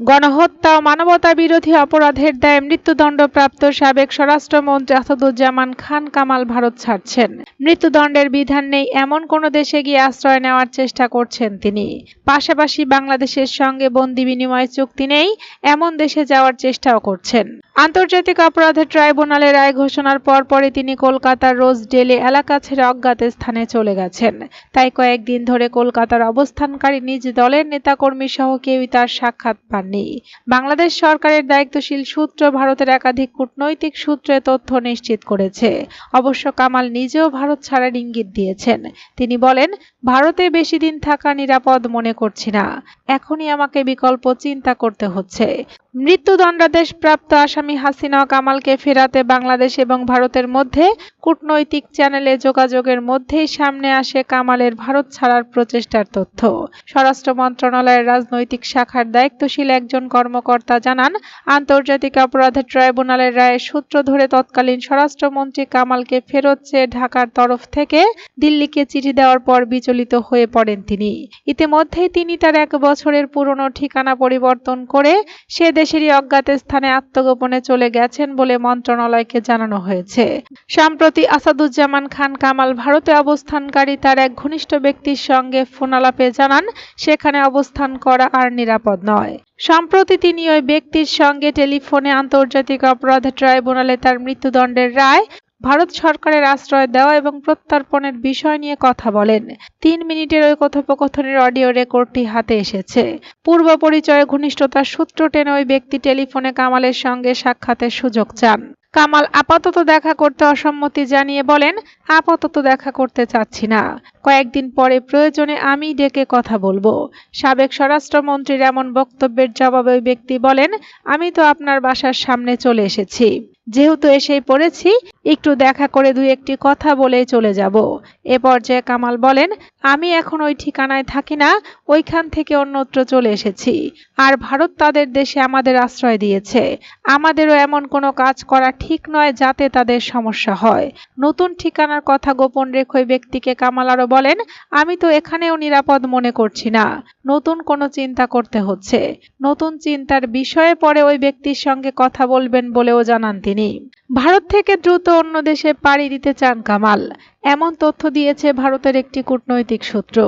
গণহত্যা ও মানবতা বিরোধী অপরাধের দায়ে মৃত্যুদণ্ডপ্রাপ্ত সাবেক স্বরাষ্ট্রমন্ত্রী আসাদুজ্জামান খান কামাল ভারত ছাড়ছেন। মৃত্যুদণ্ডের বিধান নেই এমন কোনো দেশে গিয়ে আশ্রয় নেওয়ার চেষ্টা করছেন তিনি। পাশাপাশি বাংলাদেশের সঙ্গে বন্দি বিনিময় চুক্তি নেই এমন দেশে যাওয়ার চেষ্টাও করছেন। আন্তর্জাতিক অপরাধের ট্রাইব্যুনালের রায় ঘোষণার পরপরই তিনি কলকাতার রোজডেলে এলাকা ছেড়ে অজ্ঞাত স্থানে চলে গেছেন। তাই কয়েকদিন ধরে কলকাতার অবস্থানকারী নিজ দলের নেতাকর্মী সহ কেউই তার সাক্ষাৎ পাননি। বাংলাদেশ সরকারের দায়িত্বশীল সূত্র ভারতের একাধিক কূটনৈতিক সূত্রে তথ্য নিশ্চিত করেছে। অবশ্য কামাল নিজেও ভারত ছাড়ার ইঙ্গিত দিয়েছেন। তিনি বলেন, ভারতে বেশি দিন থাকা নিরাপদ মনে করছি না, এখনই আমাকে বিকল্প চিন্তা করতে হচ্ছে। মৃত্যুদণ্ডাদেশপ্রাপ্ত আসামি হাসিনা ও কামালকে ফেরাতে বাংলাদেশ এবং ভারতের মধ্যে কূটনৈতিক চ্যানেলে যোগাযোগের মধ্যেই সামনে আসে কামালের ভারত ছাড়ার প্রচেষ্টার তথ্য। স্বরাষ্ট্র মন্ত্রণালয়ের রাজনৈতিক শাখার দায়িত্বশীল একজন কর্মকর্তা জানান, আন্তর্জাতিক অপরাধের ট্রাইব্যুনালের রায়ের সূত্র ধরে তৎকালীন স্বরাষ্ট্রমন্ত্রী কামালকে ফেরত চেয়ে ঢাকার তরফ থেকে দিল্লিকে চিঠি দেওয়ার পর বিচলিত হয়ে পড়েন তিনি। ইতিমধ্যেই তিনি তার 1 বছরের পুরনো ঠিকানা পরিবর্তন করে সে দেশেরই অজ্ঞাত স্থানে আত্মগোপনে চলে গেছেন বলে মন্ত্রণালয়কে জানানো হয়েছে। সম্প্রতি আসাদুজ্জামান খান কামাল ভারতে অবস্থানকারী তার এক ঘনিষ্ঠ ব্যক্তির সঙ্গে ফোনালাপে জানান, সেখানে অবস্থান করা আর নিরাপদ নয়। সম্প্রতি তিনি ওই ব্যক্তির সঙ্গে টেলিফোনে আন্তর্জাতিক অপরাধ ট্রাইব্যুনালে তার মৃত্যুদণ্ডের রায়, ভারত সরকারের আশ্রয় দেওয়া এবং প্রত্যর্পণের বিষয় নিয়ে কথা বলেন। 3 মিনিটের ওই কথোপকথনের অডিও রেকর্ডটি হাতে এসেছে। পূর্ব পরিচয়ে ঘনিষ্ঠতার সূত্র টেনে ওই ব্যক্তি টেলিফোনে কামালের সঙ্গে সাক্ষাতের সুযোগ চান। কামাল আপাতত দেখা করতে অসম্মতি জানিয়ে বলেন, আপাতত দেখা করতে চাচ্ছি না, কয়েকদিন পরে প্রয়োজনে আমি ডেকে কথা বলবো। সাবেক স্বরাষ্ট্রমন্ত্রীর এমন বক্তব্যের জবাবে ওই ব্যক্তি বলেন, আমি তো আপনার বাসার সামনে চলে এসেছি, যেহেতু এসেই পড়েছি, একটু দেখা করে 2-1টি কথা বলেই চলে যাব। এ পর্যায়ে কামাল বলেন, আমি এখন ওই ঠিকানায় থাকি না, ওইখান থেকে অন্যত্র চলে এসেছি। আর ভারত তাদের দেশে আমাদের আশ্রয় দিয়েছে, আমাদেরও এমন কোনো কাজ করা ঠিক নয় যাতে তাদের সমস্যা হয়। নতুন ঠিকানার কথা গোপন রেখে ওই ব্যক্তিকে কামাল আরও বলেন, আমি তো এখানেও নিরাপদ মনে করছি না, নতুন কোনো চিন্তা করতে হচ্ছে। নতুন চিন্তার বিষয়ে পরে ওই ব্যক্তির সঙ্গে কথা বলবেন বলেও জানান তিনি। ভারত থেকে দ্রুত অন্য দেশে পাড়ি দিতে চান কামাল, এমন তথ্য দিয়েছে ভারতের একটি কূটনৈতিক সূত্র।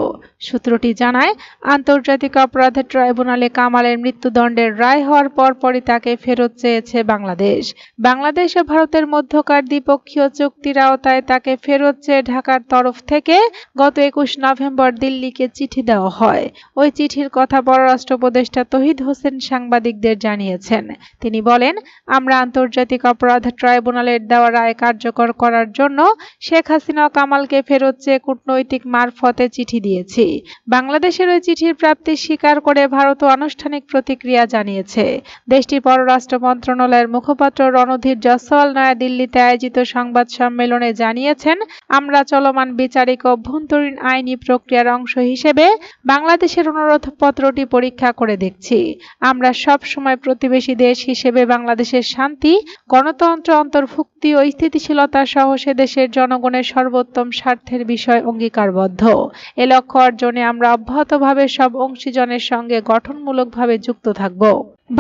সূত্রটি জানায়, আন্তর্জাতিক অপরাধের ট্রাইব্যুনালে কামালের মৃত্যুদণ্ডের রায় হওয়ার পরপরই তাকে ফেরত চেয়েছে বাংলাদেশ। বাংলাদেশ ও ভারতের মধ্যকার দ্বিপক্ষীয় চুক্তির আওতায় তাকে ফেরত চেয়ে ঢাকার তরফ থেকে গত 21 নভেম্বর দিল্লিকে চিঠি দেওয়া হয়। ওই চিঠির কথা পররাষ্ট্র উপদেষ্টা তৌহিদ হোসেন সাংবাদিকদের জানিয়েছেন। তিনি বলেন, আমরা আন্তর্জাতিক অপরাধ ট্রাইব্যুনালের দেওয়া রায় কার্যকর করার জন্য শেখ হাসিনা ও কামালকে ফেরত চেয়ে কূটনৈতিক মারফতে চিঠি দিয়েছি। বাংলাদেশের ওই চিঠির প্রাপ্তি স্বীকার করে ভারতও আনুষ্ঠানিক প্রতিক্রিয়া জানিয়েছে। দেশটির পররাষ্ট্র মন্ত্রণালয়ের মুখপাত্র রণধীর জয়সওয়াল নয়াদিল্লিতে আয়োজিত সংবাদ সম্মেলনে জানিয়েছেন, আমরা চলমান বিচারিক ও অভ্যন্তরীণ আইনি প্রক্রিয়ার অংশ হিসেবে বাংলাদেশের অনুরোধপত্রটি পরীক্ষা করে দেখছি। আমরা সব সময় প্রতিবেশী দেশ হিসেবে বাংলাদেশের শান্তি, গণতন্ত্র, অন্তর্ভুক্তি ও স্থিতিশীলতা সহ সে দেশের জনগণের সর্বোত্তম স্বার্থের বিষয় অঙ্গীকারবদ্ধ। এ লক্ষ্য অর্জনে আমরা অব্যাহতভাবে সব অংশীজনের সঙ্গে গঠনমূলকভাবে যুক্ত থাকব।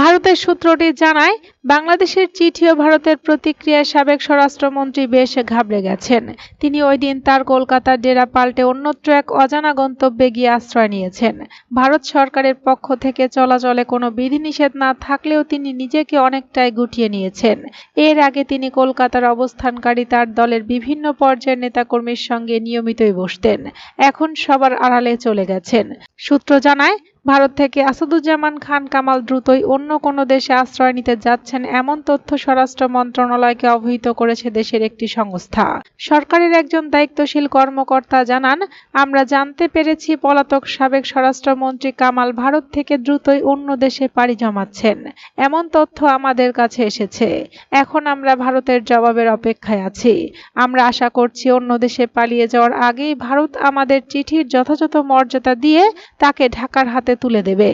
ভারতের সূত্রটি জানায়, বাংলাদেশের চিঠি ও ভারতের প্রতিক্রিয়ায় সাবেক স্বরাষ্ট্রমন্ত্রী বেশ ঘাবড়ে গেছেন। তিনি ওই দিন তার কলকাতার ডেরা পাল্টে অন্যত্র এক অজানা গন্তব্যে গিয়ে আশ্রয় নিয়েছেন। ভারত সরকারের পক্ষ থেকে চলাচলে কোনো বিধিনিষেধ না থাকলেও তিনি নিজেকে অনেকটাই গুটিয়ে নিয়েছেন। এর আগে তিনি কলকাতার অবস্থানকারী তার দলের বিভিন্ন পর্যায়ের নেতাকর্মীর সঙ্গে নিয়মিতই বসতেন, এখন সবার আড়ালে চলে গেছেন। সূত্র জানায়, ভারত থেকে আসাদুজ্জামান খান কামাল দ্রুতই অন্য কোনো দেশে আশ্রয় নিতে যাচ্ছেন এমন তথ্য স্বরাষ্ট্র মন্ত্রণালয়কে অবহিত করেছে দেশের একটি সংস্থা। সরকারের একজন দায়িত্বশীল কর্মকর্তা জানান, আমরা জানতে পেরেছি পলাতক সাবেক স্বরাষ্ট্রমন্ত্রী কামাল ভারত থেকে দ্রুতই অন্য দেশে পাড়ি জমাচ্ছেন, এমন তথ্য আমাদের কাছে এসেছে। এখন আমরা ভারতের জবাবের অপেক্ষায় আছি। আমরা আশা করছি অন্য দেশে পালিয়ে যাওয়ার আগেই ভারত আমাদের চিঠির যথাযথ মর্যাদা দিয়ে তাকে ঢাকার হাতে তুলে দেবে।